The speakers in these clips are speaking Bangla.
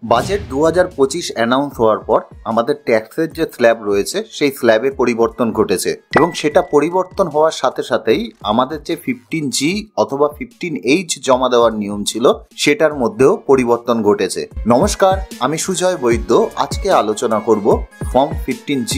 বাজেট 2025 অ্যানাউন্স হওয়ার পর আমাদের ট্যাক্সের যে স্ল্যাব রয়েছে সেই স্ল্যাবে পরিবর্তন ঘটেছে এবং সেটা পরিবর্তন হওয়ার সাথে সাথেই আমাদের যে 15G অথবা 15H জমা দেওয়ার নিয়ম ছিল সেটার মধ্যেও পরিবর্তন ঘটেছে। নমস্কার, আমি সুজয় বৈদ্য। আজকে আলোচনা করব ফর্ম 15G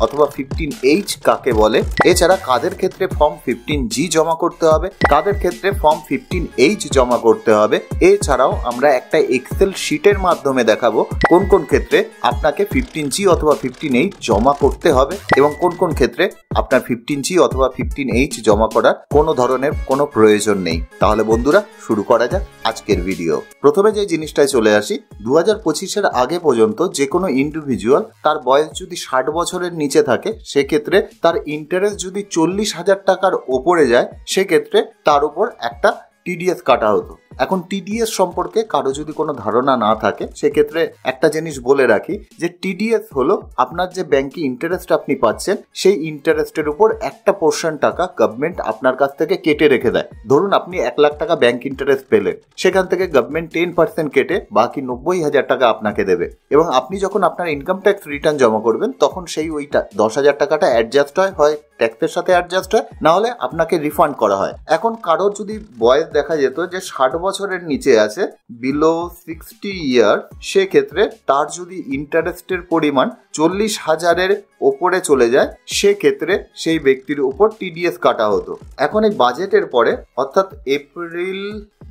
অথবা 15H কাকে বলে, এছাড়া কাদের ক্ষেত্রে ফর্ম 15G জমা করতে হবে, কাদের ক্ষেত্রে ফর্ম 15H জমা করতে হবে। এছাড়াও আমরা একটা এক্সেল শিটের মাধ্যমে দেখাবো কোন কোন ক্ষেত্রে আপনাকে 15G অথবা 15H জমা করতে হবে এবং কোন কোন ক্ষেত্রে আপনার 15G অথবা 15H জমা করার কোনো ধরনের কোনো প্রয়োজন নেই। তাহলে বন্ধুরা শুরু করা যাক আজকের ভিডিও। প্রথমে যে জিনিসটায় চলে আসি, 2025-এর আগে পর্যন্ত যে কোনো ইন্ডিভিজুয়াল তার বয়স যদি 60 বছরের নিচে থাকে, সেক্ষেত্রে তার ইন্টারেস্ট যদি 40,000 টাকার ওপরে যায়, সেক্ষেত্রে তার উপর একটা টিডিএস কাটা হতো। এখন টিডিএস সম্পর্কে কারো যদি কোনো ধারণা না থাকে, সেক্ষেত্রে একটা জিনিস বলে রাখি যে টিডিএস হলো আপনার যে ব্যাংকে ইন্টারেস্ট আপনি পাচ্ছেন সেই ইন্টারেস্টের উপর একটা পোর্শন টাকা গভর্নমেন্ট আপনার কাছ থেকে কেটে রেখে দেয়। ধরুন আপনি 1 লাখ টাকা ব্যাংক ইন্টারেস্ট পেলেন, সেখান থেকে গভর্নমেন্ট 10% কেটে বাকি 90,000 টাকা আপনাকে দেবে এবং আপনি যখন আপনার ইনকাম ট্যাক্স রিটার্ন জমা করবেন তখন সেই ওইটা 10,000 টাকাটা অ্যাডজাস্ট হয় ট্যাক্সের সাথে অ্যাডজাস্ট হয়, না হলে আপনাকে রিফান্ড করা হয়। এখন কারোর যদি বয়স দেখা যেত যে 60 বছরের নিচে আছে, বিলো 60 ইয়ার, সেক্ষেত্রে তার যদি ইন্টারেস্টের পরিমাণ 40,000-এর ওপরে চলে যায়, সেক্ষেত্রে সেই ব্যক্তির উপর টিডিএস কাটা হতো। এখন এই বাজেটের পরে অর্থাৎ এপ্রিল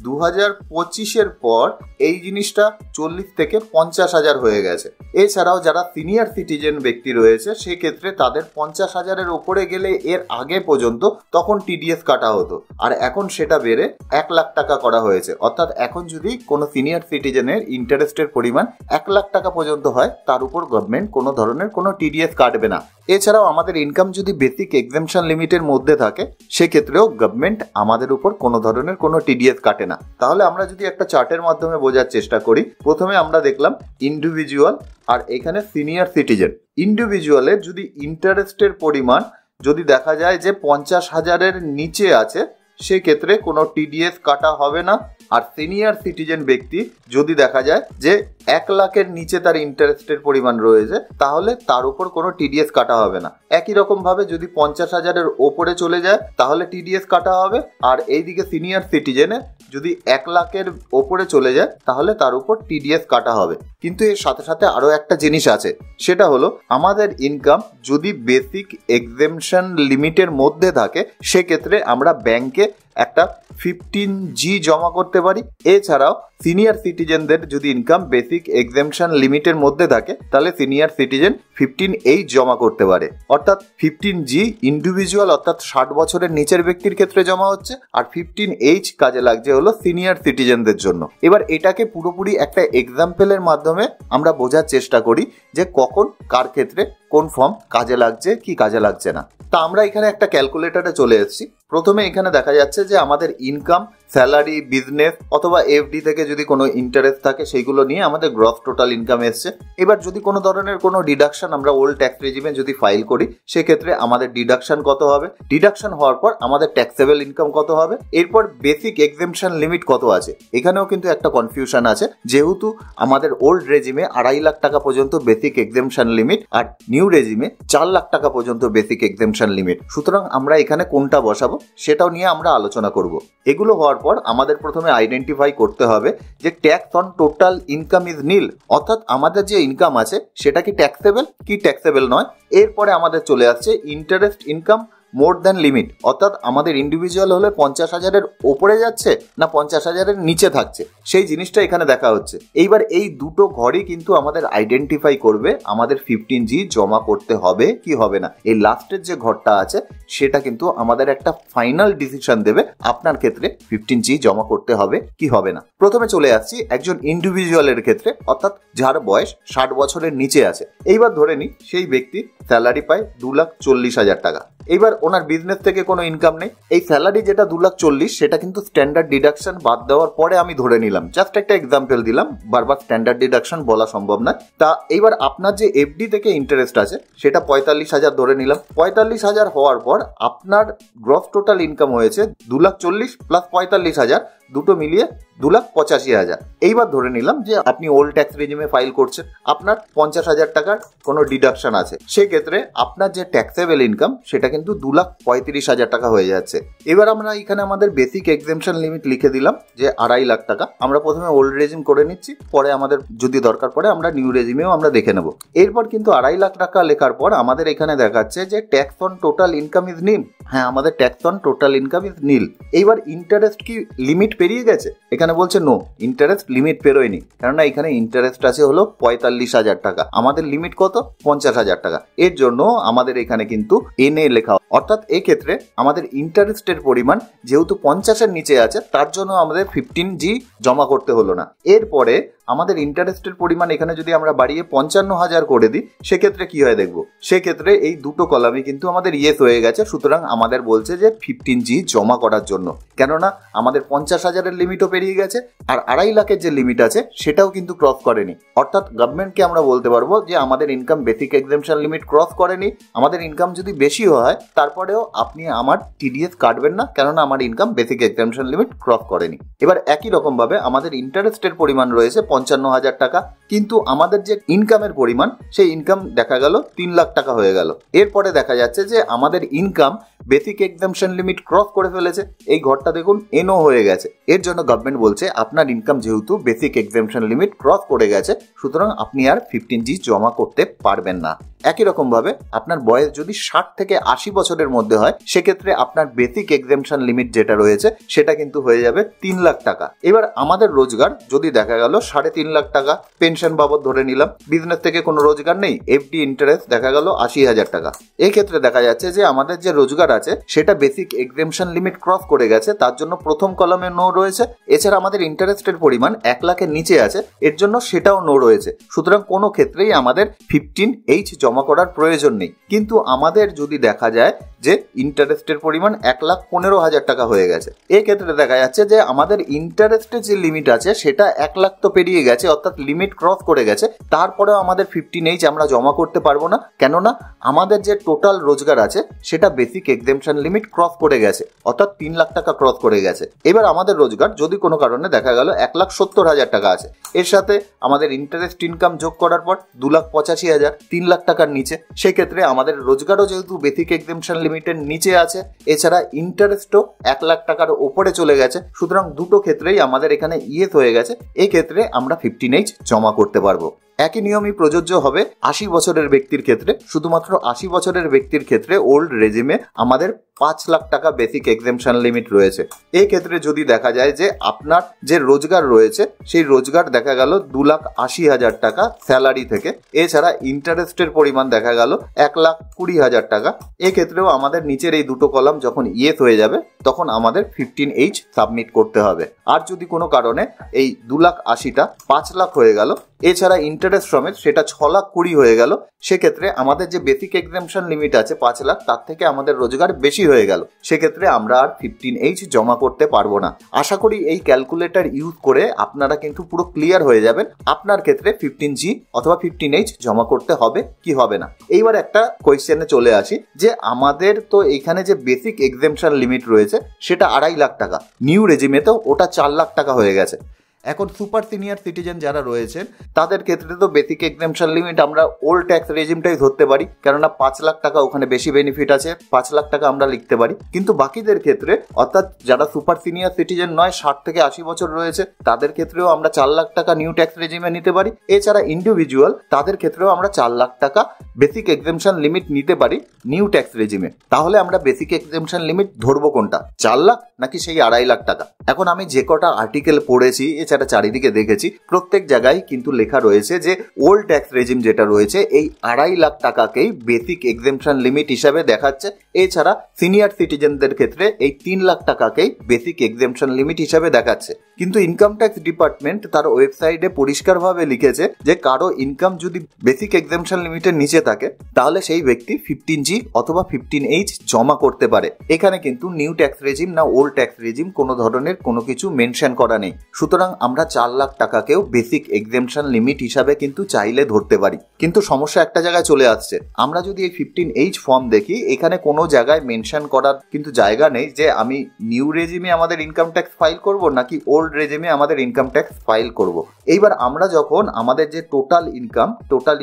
2025-এর পর এই জিনিসটা 40 থেকে 50,000 হয়ে গেছে। এছাড়াও যারা সিনিয়র সিটিজেন ব্যক্তি রয়েছে, সেক্ষেত্রে তাদের 50,000-এর ওপরে গেলে এর আগে পর্যন্ত তখন টিডিএস কাটা হতো, আর এখন সেটা বেড়ে 1 লাখ টাকা করা হয়েছে। অর্থাৎ এখন যদি কোনো সিনিয়র সিটিজেনের ইন্টারেস্টের পরিমাণ 1 লাখ টাকা পর্যন্ত হয়, তার উপর গভর্নমেন্ট কোনো ধরনের কোনো টিডিএস কাটবে না। এছাড়াও আমাদের ইনকাম যদি বেসিক এক্সাম্পশন লিমিটের মধ্যে থাকে, সেক্ষেত্রেও গভর্নমেন্ট আমাদের উপর কোনো ধরনের কোনো টিডিএস কাটে না। তাহলে আমরা যদি একটা চার্টের মাধ্যমে বোঝার চেষ্টা করি, প্রথমে আমরা দেখলাম ইন্ডিভিজুয়াল আর এখানে সিনিয়র সিটিজেন। ইন্ডিভিজুয়ালের যদি ইন্টারেস্টের পরিমাণ যদি দেখা যায় যে 50,000-এর নিচে আছে, সেক্ষেত্রে কোনো টিডিএস কাটা হবে না। আর সিনিয়র সিটিজেন ব্যক্তি যদি দেখা যায় যে 1 লাখের নিচে তার ইন্টারেস্টের পরিমাণ রয়েছে, তাহলে তার উপর কোনো টিডিএস কাটা হবে না। একই রকম ভাবে যদি 50,000-এর ওপরে চলে যায় তাহলে টিডিএস কাটা হবে, আর এইদিকে সিনিয়র সিটিজেনে যদি 1 লাখের ওপরে চলে যায় তাহলে তার উপর টিডিএস কাটা হবে। কিন্তু এর সাথে সাথে আরও একটা জিনিস আছে, সেটা হলো আমাদের ইনকাম যদি বেসিক এক্সাম্পশন লিমিটের মধ্যে থাকে, সেক্ষেত্রে আমরা ব্যাংকে একটা 15G জমা করতে পারি। এছাড়াও সিনিয়র সিটিজেনদের যদি ইনকাম বেসিক এক্সাম্পশন লিমিটের মধ্যে থাকে, তাহলে সিনিয়র সিটিজেন 15H জমা করতে পারে। অর্থাৎ 15G ইন্ডিভিজুয়াল অর্থাৎ 60 বছরের নিচের ব্যক্তির ক্ষেত্রে জমা হচ্ছে, আর 15H কাজে লাগছে হলো সিনিয়র সিটিজেনদের জন্য। এবার এটাকে পুরোপুরি একটা এক্সাম্পলের মাধ্যমে আমরা বোঝার চেষ্টা করি যে কখন কার ক্ষেত্রে কোন ফর্ম কাজে লাগছে কি কাজে লাগছে না। তা আমরা এখানে একটা ক্যালকুলেটরে চলে এসেছি। প্রথমে এখানে দেখা যাচ্ছে যে আমাদের ইনকাম, স্যালারি, বিজনেস অথবা এফডি থেকে যদি কোনো ইন্টারেস্ট থাকে, সেইগুলো নিয়ে আমাদের গ্রস টোটাল ইনকাম এসছে। এবার যদি কোনো ধরনের কোনো ডিডাকশন আমরা ওল্ড ট্যাক্স রেজিমে যদি ফাইল করি, সেক্ষেত্রে আমাদের ডিডাকশন কত হবে, ডিডাকশন হওয়ার পর আমাদের ট্যাক্সেবল ইনকাম কত হবে, এরপর বেসিক এক্সাম্পশন লিমিট কত আছে। এখানেও কিন্তু একটা কনফিউশন আছে, যেহেতু আমাদের ওল্ড রেজিমে 2.5 লাখ টাকা পর্যন্ত বেসিক এক্সাম্পশন লিমিট আর নিউ রেজিমে 4 লাখ টাকা পর্যন্ত বেসিক এক্সাম্পশন লিমিট। সুতরাং আমরা এখানে কোনটা বসাবো সেটাও নিয়ে আমরা আলোচনা করব। এগুলো হওয়ার পর আমাদের প্রথমে আইডেন্টিফাই করতে হবে যে tax on total income is nil, অর্থাৎ আমাদের যে ইনকাম আছে সেটা কি ট্যাক্সেবল কি ট্যাক্সেবল নয়। এরপরে আমাদের চলে আসছে interest income more than limit, অর্থাৎ আমাদের ইন্ডিভিজুয়াল হলে 50,000-এর ওপরে যাচ্ছে না 50,000-এর নিচে থাকছে, সেই জিনিসটা এখানে দেখা হচ্ছে। এইবার এই দুটো ঘরই কিন্তু আমাদের আইডেন্টিফাই করবে আমাদের 15G জমা করতে হবে কি হবে না। এই লাস্টের যে ঘরটা আছে সেটা কিন্তু আমাদের একটা ফাইনাল ডিসিশন দেবে আপনার ক্ষেত্রে 15G জমা করতে হবে কি হবে না। প্রথমে চলে আসছি একজন ইন্ডিভিজুয়ালের ক্ষেত্রে, অর্থাৎ যার বয়স 60 বছরের নিচে আছে। এইবার ধরে নিই সেই ব্যক্তি স্যালারি পায় 2,40,000 টাকা। এইবার ওনার বিজনেস থেকে কোনো ইনকাম নেই। এই স্যালারি যেটা 2,40,000 সেটা কিন্তু স্ট্যান্ডার্ড ডিডাকশন বাদ দেওয়ার পরে আমি ধরে নিলাম, জাস্ট একটা এক্সাম্পল দিলাম, বারবার স্ট্যান্ডার্ড ডিডাকশন বলা সম্ভব নয়। তা এইবার আপনার যে এফডি থেকে ইন্টারেস্ট আছে সেটা 45,000 ধরে নিলাম। 45,000 হওয়ার পর আপনার গ্রস টোটাল ইনকাম হয়েছে 2,40,000 প্লাস 45,000 দুটো মিলিয়ে 2,85,000। এইবার ধরে নিলাম যে আপনি ওল্ড ট্যাক্স রেজিমে ফাইল করছেন, আপনার 50,000 টাকার কোনো ডিডাকশন আছে, সেক্ষেত্রে আপনার যে ট্যাক্সেবল ইনকাম সেটা কিন্তু 2,35,000 টাকা হয়ে যাচ্ছে। এবার আমরা এখানে আমাদের বেসিক এক্সেমশন লিমিট লিখে দিলাম যে 2.5 লাখ টাকা। আমরা প্রথমে ওল্ড রেজিম করে নিচ্ছি, পরে আমাদের যদি দরকার পড়ে আমরা নিউ রেজিমেও আমরা দেখে নেব। এরপর কিন্তু 2.5 লাখ টাকা লেখার পর আমাদের এখানে দেখাচ্ছে যে tax on total income is nil. হ্যাঁ, আমাদের tax on total income is nil. এইবার ইন্টারেস্ট কি লিমিট পেরিয়ে গেছে? এখানে বলছে নো, ইন্টারেস্ট লিমিট পেরোয়নি, কেননা এখানে ইন্টারেস্ট আছে হলো 45,000 টাকা, আমাদের লিমিট কত? 50,000 টাকা। এর জন্য আমাদের এখানে কিন্তু এনএ লেখা, অর্থাৎ এই ক্ষেত্রে আমাদের ইন্টারেস্টের পরিমাণ যেহেতু 50-এর নিচে আছে তার জন্য আমাদের 15G জমা করতে হলো না। এরপরে আমাদের ইন্টারেস্টের পরিমাণ এখানে যদি আমরা বাড়িয়ে 55,000 করে দিই, সেক্ষেত্রে কি হয় দেখবো। সেক্ষেত্রে এই দুটো কলামে কিন্তু আমাদের ইয়েস হয়ে গেছে, সুতরাং আমাদের বলছে যে 15G জমা করার জন্য, কেননা আমাদের 50,000-এর লিমিটও পেরিয়ে গেছে আর 2.5 লাখের যে লিমিট আছে সেটাও কিন্তু ক্রস করেনি। অর্থাৎ গভর্নমেন্টকে আমরা বলতে পারবো যে আমাদের income basic exemption limit cross করেনি। আমাদের ইনকাম যদি বেশি হয় তারপরেও আপনি আমার টিডিএস কাটবেন না, কেননা আমার income basic exemption limit cross করেনি। এবার একই রকম ভাবে আমাদের ইন্টারেস্টের পরিমাণ রয়েছে 55,000 টাকা, কিন্তু আমাদের যে ইনকামের পরিমাণ সেই ইনকাম দেখা গেল 3 লাখ টাকা হয়ে গেল। এরপরে দেখা যাচ্ছে যে আমাদের income basic exemption limit cross করে ফেলেছে। এই ঘরটা দেখুন এনও হয়ে গেছে। এর জন্য গভর্নমেন্ট বলছে আপনার ইনকাম যেহেতু বেসিক এক্সেমশন লিমিট ক্রস করে গেছে, সুতরাং আপনি আর 15G জমা করতে পারবেন না। একই রকম ভাবে আপনার বয়স যদি 60 থেকে 80 বছরের মধ্যে হয়, সেক্ষেত্রে আপনার বেসিক এক্সেমশন লিমিট যেটা রয়েছে সেটা কিন্তু হয়ে যাবে 3 লাখ টাকা। এবার আমাদের রোজগার যদি দেখা গেল 3.5 লাখ টাকা, পেনশন বাবদ ধরে নিলাম, বিজনেস থেকে কোনো রোজগার নেই, এফডি ইন্টারেস্ট দেখা গেল 80,000 টাকা। এই ক্ষেত্রে দেখা যাচ্ছে যে আমাদের যে রোজগার আছে সেটা বেসিক এক্সেমশন লিমিট ক্রস করে গেছে, তার জন্য প্রথম কলামে নো রয়েছে। এছাড়া আমাদের ইন্টারেস্টের পরিমাণ 1 লাখের নিচে আছে, এর জন্য সেটাও নো রয়েছে। সুতরাং কোনো ক্ষেত্রেই আমাদের 15H জমা করার প্রয়োজন নেই। কিন্তু আমাদের যদি দেখা যায় যে ইন্টারেস্টের পরিমাণ 1,15,000 টাকা হয়ে গেছে, এই ক্ষেত্রে দেখা যাচ্ছে যে আমাদের ইন্টারেস্টের যে লিমিট আছে সেটা 1 লাখ তো পেরিয়ে গেছে, অর্থাৎ লিমিট ক্রস করে গেছে। তারপরেও আমাদের 15H আমরা জমা করতে পারবো না, কেননা আমাদের যে টোটাল রোজগার আছে সেটা বেসিক এক্সেমশন লিমিট ক্রস করে গেছে, অর্থাৎ 3 লাখ টাকা ক্রস করে গেছে। এবার আমাদের রোজগার যদি কোনো কারণে দেখা গেল 1,70,000 টাকা আছে, এর সাথে আমাদের ইন্টারেস্ট ইনকাম যোগ করার পর 2,85,000, 3 লাখ টাকার নিচে, সেক্ষেত্রে আমাদের রোজগারও যেহেতু বেসিক এক্সেমশন লিমিটের নিচে আছে, এছাড়া ইন্টারেস্টও 1 লাখ টাকার ওপরে চলে গেছে, সুতরাং দুটো ক্ষেত্রেই আমাদের এখানে ইয়েস হয়ে গেছে। এই ক্ষেত্রে আমরা 15H জমা করতে পারবো। একই নিয়মই প্রযোজ্য হবে 80 বছরের ব্যক্তির ক্ষেত্রে। শুধুমাত্র 80 বছরের ব্যক্তির ক্ষেত্রে ওল্ড রেজিমে আমাদের 5 লাখ টাকা বেসিক এক্সেমশন লিমিট রয়েছে। এই ক্ষেত্রে যদি দেখা যায় যে আপনার যে রোজগার রয়েছে সেই রোজগার দেখা গেল 2,80,000 টাকা স্যালারি থেকে, এছাড়া ইন্টারেস্টের পরিমাণ দেখা গেল 1,20,000 টাকা। এক্ষেত্রেও আমাদের নিচের এই দুটো কলাম যখন ইয়েস হয়ে যাবে তখন আমাদের 15H সাবমিট করতে হবে। আর যদি কোনো কারণে এই 2,80,000টা 5 লাখ হয়ে গেল, এছাড়া ইন্টারেস্ট সমেত সেটা 6,20,000 হয়ে গেল, সেক্ষেত্রে আমাদের যে বেসিক এক্সেমশন লিমিট আছে 5 লাখ, তার থেকে আমাদের রোজগার বেশি হয়ে গেল, সেক্ষেত্রে আমরা আর 15H জমা করতে পারবো না। আশা করি এই ক্যালকুলেটর ইউজ করে আপনারা কিন্তু পুরো ক্লিয়ার হয়ে যাবেন আপনার ক্ষেত্রে 15G অথবা 15H জমা করতে হবে কি হবে না। এইবার একটা কোয়েশ্চেনে চলে আসি যে আমাদের তো এখানে যে বেসিক এক্সেমশন লিমিট রয়েছে সেটা 2.5 লাখ টাকা, নিউ রেজিমেতেও ওটা 4 লাখ টাকা হয়ে গেছে। এখন সুপার সিনিয়র সিটিজেন যারা রয়েছেন তাদের ক্ষেত্রে তো বেসিক এক্সেমশন লিমিট আমরা ওল্ড ট্যাক্স রেজিমটাই ধরতে পারি, কেননা 5 লাখ টাকা ওখানে বেশি বেনিফিট আছে, 5 লাখ টাকা আমরা লিখতে পারি। কিন্তু বাকিদের ক্ষেত্রে, অর্থাৎ যারা সুপার সিনিয়র সিটিজেন নয়, 60 থেকে 80 বছর রয়েছে, তাদের ক্ষেত্রেও আমরা 4 লাখ টাকা নিউ ট্যাক্স রেজিমে নিতে পারি। এছাড়া ইন্ডিভিজুয়াল, তাদের ক্ষেত্রেও আমরা 4 লাখ টাকা বেসিক এক্সেমশন লিমিট নিতে পারি নিউ ট্যাক্স রেজিমে। তাহলে আমরা বেসিক এক্সেমশন লিমিট ধরবো কোনটা, 4 লাখ নাকি সেই 2.5 লাখ টাকা? এখন আমি যে কটা আর্টিকেল পড়েছি, এছাড়া চারিদিকে দেখেছি, প্রত্যেক জায়গায় কিন্তু লেখা রয়েছে যে ওল্ড ট্যাক্স রেজিম যেটা রয়েছে এই 2.5 লাখ টাকাকেই বেসিক এক্সেমশন লিমিট হিসাবে দেখাচ্ছে। এছাড়া সিনিয়র সিটিজেনদের ক্ষেত্রে এই 3 লাখ টাকাকেই বেসিক এক্সেমশন লিমিট হিসাবে দেখাচ্ছে। কিন্তু ইনকাম ট্যাক্স ডিপার্টমেন্ট তার ওয়েবসাইটে পরিষ্কারভাবে লিখেছে যে কারো ইনকাম যদি বেসিক এক্সেমশন লিমিটের নিচে থাকে তাহলে সেই ব্যক্তি 15G অথবা 15H জমা করতে পারে। এখানে কিন্তু নিউ ট্যাক্স রেজিম না ওল্ড ট্যাক্স রেজিম কোনো ধরনের কোনো কিছু মেনশন করা নেই। সুতরাং আমরা 4 লাখ টাকাকেও বেসিক এক্সেমশন লিমিট হিসাবে কিন্তু চাইলে ধরতে পারি। কিন্তু সমস্যা একটা জায়গায় চলে আসছে, আমরা যদি এই 15H ফর্ম দেখি এখানে কোনো জায়গায় মেনশন করার কিন্তু জায়গা নেই যে আমি নিউ রেজিমে আমাদের ইনকাম ট্যাক্স ফাইল করব নাকি ওল্ড রেজিমে আমাদের ইনকাম ট্যাক্স ফাইল করব। এইবার আমরা যখন আমাদের যে টোটাল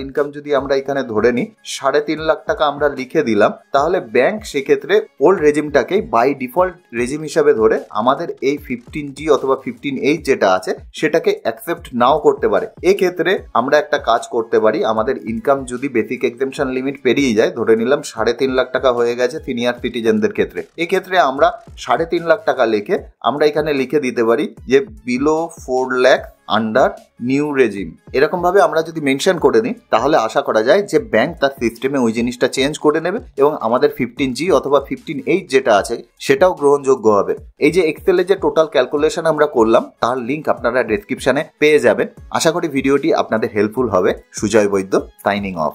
ইনকাম যদি আমরা এখানে ধরে নিই 3.5 লাখ টাকা আমরা লিখে দিলাম, তাহলে ব্যাংক সেক্ষেত্রে ওল্ড রেজিমটাকেই বাই ডিফল্ট রেজিম হিসাবে ধরে আমাদের এই 15G অথবা 15H যেটা আছে সেটাকে অ্যাকসেপ্ট নাও করতে পারে। এক্ষেত্রে আমরা একটা কাজ করতে পারি, আমাদের ইনকাম যদি বেসিক এক্সেমশন লিমিট পেরিয়ে যায়, ধরে নিলাম 3.5 লাখ টাকা হয়ে গেছে সিনিয়র সিটিজেনদের ক্ষেত্রে, এক্ষেত্রে আমরা 3.5 লাখ টাকা লিখে আমরা এখানে লিখে দিতে পারি যে below 4 lakh under new regime. এরকম ভাবে আমরা যদি মেনশন করে নিই তাহলে আশা করা যায় যে ব্যাংক তার সিস্টেমে ওই জিনিসটা চেঞ্জ করে নেবে এবং আমাদের 15G অথবা 15H যেটা আছে সেটাও গ্রহণযোগ্য হবে। এই যে এক্সেলে যে টোটাল ক্যালকুলেশন আমরা করলাম তার লিঙ্ক আপনারা ডেসক্রিপশনে পেয়ে যাবেন। আশা করি ভিডিওটি আপনাদের হেল্পফুল হবে। সুজয় বৈদ্য, সাইনিং অফ।